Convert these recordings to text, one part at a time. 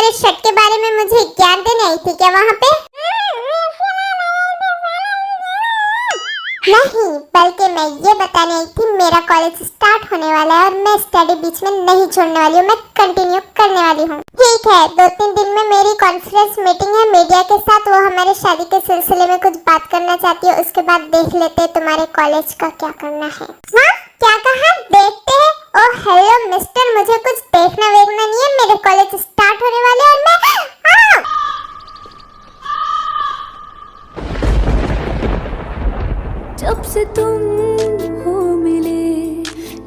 मेरे शर्ट के बारे में मुझे ज्ञान देने आई थी क्या वहाँ पे? नहीं, बल्कि मैं ये बताने आई थी मेरा कॉलेज स्टार्ट होने वाला है और मैं स्टडी बीच में नहीं छोड़ने वाली हूँ, मैं कंटिन्यू करने वाली हूँ। ठीक है, 2-3 दिन में मेरी कॉन्फ्रेंस मीटिंग है मीडिया के साथ, वो हमारे शादी के सिलसिले में कुछ बात करना चाहती है, उसके बाद देख लेते हैं तुम्हारे कॉलेज का क्या करना है। हाँ, क्या कहा? देखते हैं। ओह हेलो मिस्टर, मुझे कुछ देखना वेखना नहीं है, मेरे कॉलेज स्टार्ट होने वाले और मैं जब से तुम हो मिले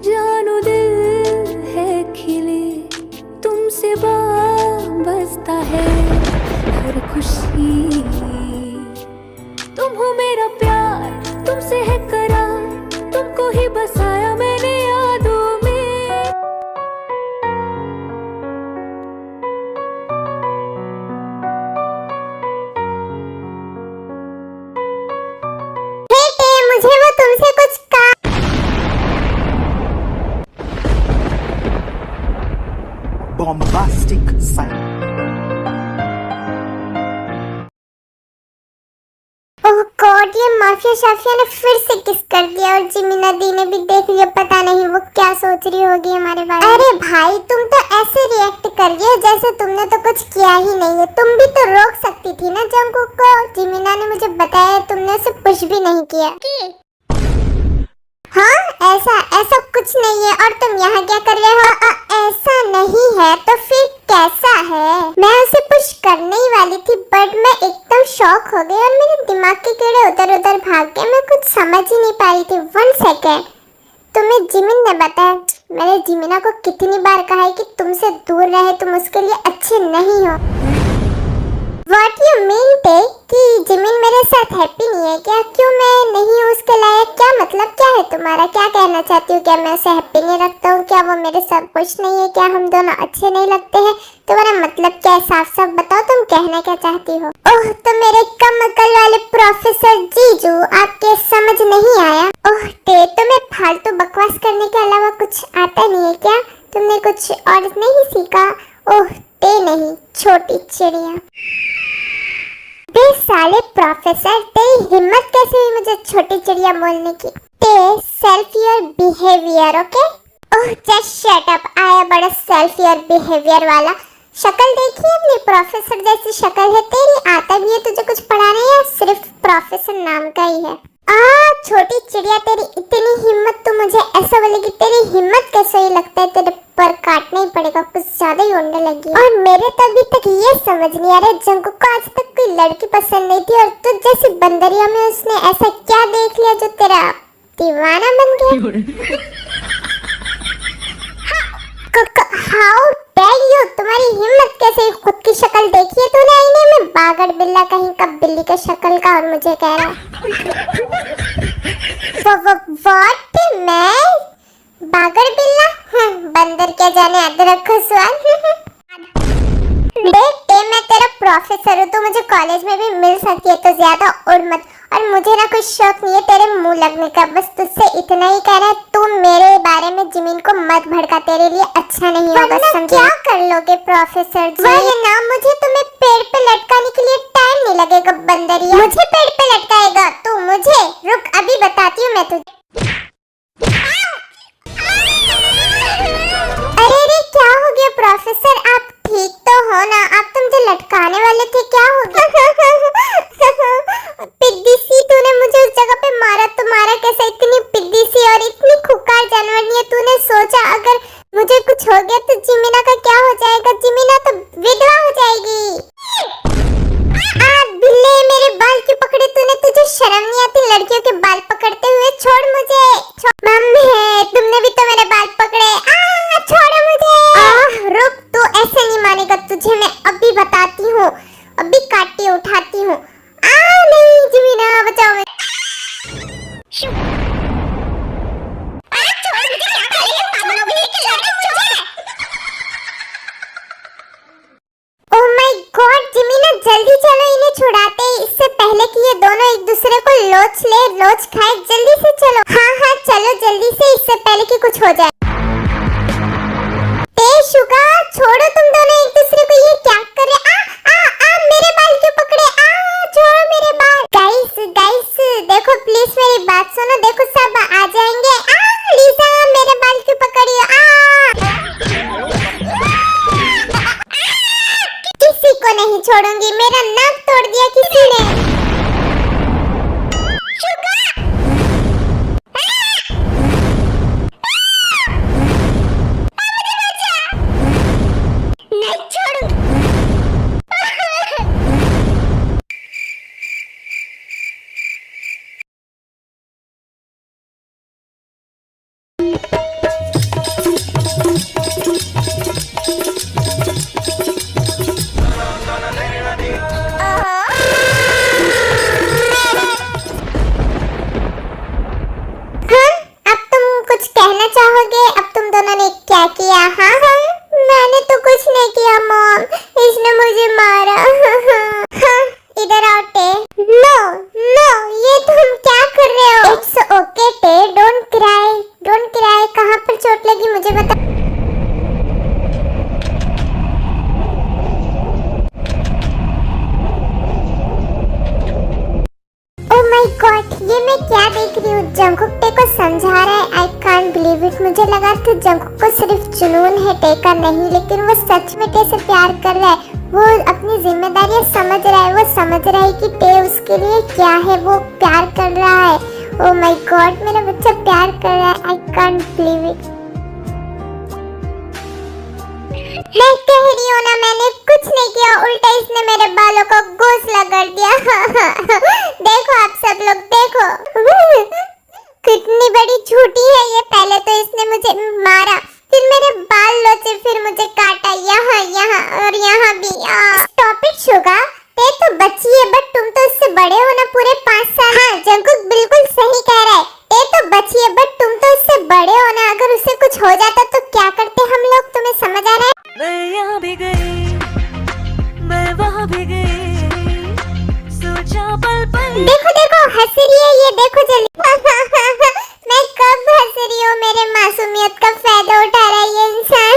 जानो दिल है खिले, तुमसे बसता है हर खुशी। तुम हो मेरा प्यार, तुमसे है करार, तुमको ही बसाया मैंने यादों में। मुझे वो तुमसे कुछ bombastic sign. ओह गॉड, ये माफिया शाफिया ने फिर से किस कर दिया और जिमिना दी ने भी देख लिया, पता नहीं वो क्या सोच रही होगी हमारे बारे में। अरे भाई, तुम तो ऐसे रिएक्ट कर रही हो जैसे तुमने तो कुछ किया ही नहीं है। तुम भी तो रोक सकती थी ना जंगकुक को। जिमिना ने मुझे बताया तुमने उसे पुश भी नहीं किया। हाँ, ऐसा कुछ नहीं है। और तुम यहाँ क्या कर रहे हो? ऐसा नहीं है तो फिर कैसा है? मैं उसे पुश करने ही वाली थी बट मैं एकदम शॉक हो गई और मेरे दिमाग के कीड़े उधर उधर भाग गए। मैं कुछ समझ ही नहीं पा रही थी। 1 सेकेंड, तुम्हें जिमिन ने बताया? मैंने जिमिना को कितनी बार कहा है कि तुमसे दूर रहे, तुम उसके लिए अच्छे नहीं हो। What you mean थे कि जिमिन मेरे साथ हैप्पी नहीं है क्या? क्यों मैं नहीं हूँ उसके लायक? क्या मतलब क्या है तुम्हारा? क्या कहना चाहती हूँ? क्या मैं उसे हैप्पी नहीं रखता हूँ? क्या वो मेरे साथ खुश नहीं है? क्या हम दोनों अच्छे नहीं लगते हैं? तुम्हारा मतलब क्या है? साफ साफ बताओ, तुम कहना क्या चाहती हो? ओह, तो मेरे कम अकल वाले प्रोफेसर जीजू, आपके समझ नहीं आया? ओह ते, तुम्हें फालतू बकवास करने के अलावा कुछ आता नहीं है क्या? तुमने कुछ और नहीं सीखा? ओह ते नहीं, छोटी चिड़िया। बे साले प्रोफेसर, तेरी हिम्मत कैसे हुई मुझे छोटी चिड़िया बोलने की? ते self your behaviour, okay? Oh just shut up, आया बड़ा सेल्फ योर बिहेवियर वाला। शक्ल देखी अपनी, प्रोफेसर जैसी शक्ल है तेरी। आता भी है तुझे कुछ पढ़ाने या सिर्फ प्रोफेसर नाम का ही है? छोटी चिड़िया, तेरी इतनी हिम्मत, तू मुझे ऐसा बोलेगी? तेरी हिम्मत कैसे ही लगता है तेरे पर काटना ही पड़ेगा, कुछ ज्यादा ही उड़ने लगी। और मेरे तो अभी तक ये समझ नहीं आ रहा, जंगकुक को आज तक कोई लड़की पसंद नहीं थी और तुझ जैसी बंदरिया में उसने ऐसा क्या देख लिया जो तेरा दीवाना बन गया? हाउ डेयर यू, तुम्हारी हिम्मत कैसे? खुद की शक्ल देखी है तूने आईने में? बागड़ बिल्ला कहीं का, बिल्ली का शक्ल का, और मुझे कह रहा व्हाट? मैं बागड़ बिल्ला? बंदर क्या जाने अदरक का स्वाद। देख, मैं तेरा प्रोफेसर हूँ, तो मुझे कॉलेज में भी मिल सकती है, तो ज्यादा उड़ मत। और मुझे ना कोई शौक नहीं है तेरे मुंह लगने का, बस तुझसे इतना ही कहना है, तू मेरे बारे में जिमिन को मत भड़का, तेरे लिए अच्छा नहीं होगा, समझे? क्या कर लोगे प्रोफेसर जी? वही ना, मुझे तुम्हें पेड़ पे लटकाने के लिए टाइम नहीं लगेगा बंदरिया। मुझे पेड़ पे लटकाएगा तू? मुझे रुक, अभी बताती हूँ मैं तुझे। अरे क्या हो गया प्रोफेसर, आप ठीक तो हो ना? आप तो मुझे लटकाने वाले थे, क्या हो गया? पिद्दी सी, तूने मुझे उस जगह पे मारा तो मारा कैसे? इतनी पिद्दी सी और इतनी खुकार जानवर नहीं है। तूने सोचा अगर मुझे कुछ हो गया तो जिमिना का क्या हो जाएगा? जिमिना तो विधवा हो जाएगी। बिल्ले, मेरे बाल क्यों पकड़े तूने? तुझे शर्म नहीं आती लड़कियों के बाल पकड़ते हुए? छोड़ मुझे। मम्मी, तुमने भी तो मेरे बाल पकड़े। छोड़ो मुझे। रुक, तू ऐसे नहीं मानेगा, तुझे मैं अभी बताती हूँ, अभी काटी उठाती हूँ। नहीं जिमिना, बचाओ मुझे। ओह माय गॉड जिमिना, जल्दी चलो, इन्हें छुड़ाते हैं इससे पहले कि ये दोनों एक दूसरे को लोच खाए। जल्दी से चलो। हाँ चलो जल्दी से, इससे पहले कि कुछ हो जाए। शुगा, छोड़ो तुम दोनों एक दूसरे को, ये क्या छोड़ूंगी। मेरा नाक तोड़ दिया किसी ने। नहीं छोड़ूंगी। कहना चाहोगे अब तुम दोनों ने क्या किया? हाँ हाँ मैंने तो कुछ नहीं किया मॉम, इसने मुझे मारा। हाँ इधर आओ टे। नो नो ये तुम क्या कर रहे हो? इट्स ओके टे, डोंट क्राई डोंट क्राई। कहाँ पर चोट लगी मुझे बता। ओह माय गॉड ये मैं क्या देख रही हूँ? जंगकुक टे को समझा रहा है। I can't believe it. मुझे लगा था जंगकुक को सिर्फ जुनून है टे का नहीं, लेकिन वो सच में टे से प्यार कर रहा है। वो अपनी जिम्मेदारियां समझ रहा है। वो समझ रहा है कि टे उसके लिए क्या है। वो प्यार कर रहा है। ओह माय गॉड मेरा बच्चा प्यार कर रहा है। I can't believe it. मैं कह रही हूँ ना मैंने कुछ नहीं किया, उल्टा इसने मेरे बालों को घोंसला कर दिया। देखो आप सब लोग देखो। कितनी बड़ी झूठी है ये। पहले तो इसने मुझे मारा, फिर मेरे बाल लोचे, फिर मुझे काटा यहाँ यहाँ और यहाँ भी। स्टॉप इट शुगा, ते तो बच्ची है बट तुम तो इससे बड़े हो ना पूरे 5 साल। हाँ जंगकुक बिल्कुल सही कह रहा है। ते तो बच्ची है बट तुम तो इससे बड़े हो ना। अगर उसे कुछ हो जाता तो क्या करते हम लोग? तुम्हें समझ आ रहा है? मैं यहाँ भी गई, मैं वहाँ भी गई, सोचा पल पल। देखो देखो हंस रही है ये, देखो जल्दी। मैं कब हंस रही हूँ? मेरे मासूमियत का फायदा उठा रहा है ये इंसान।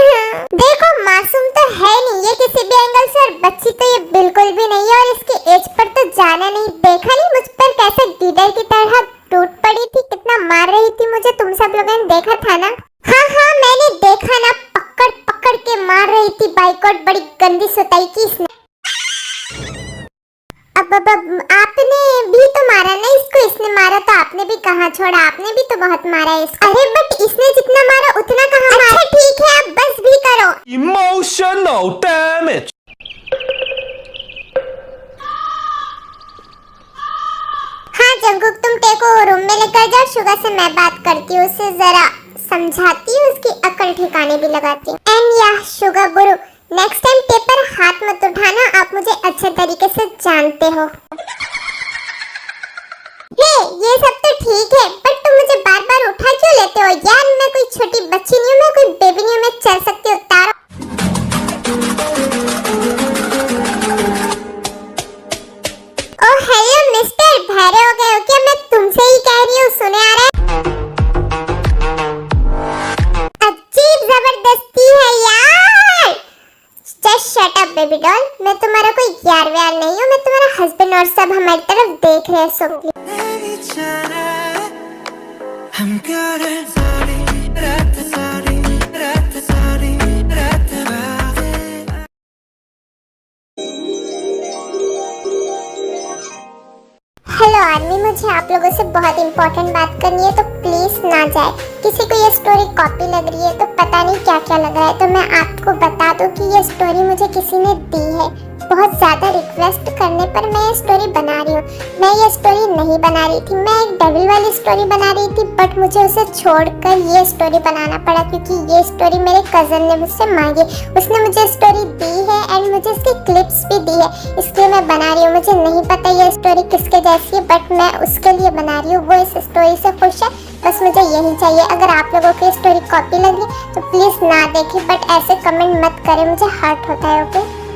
देखो मासूम तो है नहीं ये किसी भी एंगल से, और बच्ची तो ये बिल्कुल भी नहीं है। और इसकी एज पर तो जाना नहीं। देखा नहीं मुझ पर कैसे गिदड़ की तरह टूट पड़ी थी, कितना मार रही थी मुझे। तुम सब लोगों ने देखा था ना? हाँ हाँ मैंने देखा ना, पकड़ पकड़ के मार रही थी। बाइकआउट बड़ी गंदी सुताई की इसने। अब आपने भी तो मारा ना इसको। इसने मारा तो आपने भी कहाँ छोड़ा? आपने भी तो बहुत मारा है इसको। अरे बट इसने जितना मारा उतना कहाँ मारा? अच्छा ठीक है अब बस भी करो। Emotional damage. हाँ जंगकुक तुम टे को रूम में लेकर जाओ। शुगा से मैं बात करती हूँ, उसे जरा समझाती हूँ, उसकी अकल ठिकाने भी लगाती हूँ। एंड या शुगा बुरु, नेक्स्ट टाइम टे पर हाथ मत उठाना। आप मुझे अच्छे तरीके से जानते हो। हे ये सब तो ठीक है बट तुम मुझे बार बार उठा क्यों लेते हो यार? मैं कोई छोटी बच्ची नहीं हूँ, मैं कोई बेबी नहीं हूँ, मैं चल सकती हूँ। उतारो। ओह हेलो मिस्टर, भरे हो गए हो क्या? मैं तुमसे ही कह रही हूँ, सुने आ रहा है? अजीब जबरदस्ती है यार। Just shut up baby doll. मैं तुम्हारा कोई यार व्यार नहीं हूँ, मैं तुम्हारा हस्बैंड। और सब हमारी तरफ देख रहे हैं। सो हेलो आर्मी, मुझे आप लोगों से बहुत इंपॉर्टेंट बात करनी है, तो प्लीज ना जाए। किसी को ये स्टोरी कॉपी लग रही है तो पता नहीं क्या क्या लग रहा है, तो मैं आपको बता दूं कि ये स्टोरी मुझे किसी ने दी है। बहुत ज्यादा रिक्वेस्ट करने पर मैं ये स्टोरी बना रही हूँ। मैं ये स्टोरी नहीं बना रही थी, मैं एक डेविल वाली स्टोरी बना रही थी, बट मुझे उसे छोड़कर ये स्टोरी बनाना पड़ा क्योंकि ये स्टोरी मेरे कजन ने मुझसे मांगी। उसने मुझे स्टोरी दी है एंड मुझे इसकी क्लिप्स भी दी है, इसलिए मैं बना रही हूँ। मुझे नहीं पता ये स्टोरी किसके जैसी है, बट मैं उसके लिए बना रही हूँ। वो इस स्टोरी से खुश है, बस मुझे यही चाहिए। अगर आप लोगों की स्टोरी कॉपी लगी तो प्लीज ना देखें, बट ऐसे कमेंट मत करें, मुझे हर्ट होता है। ओके।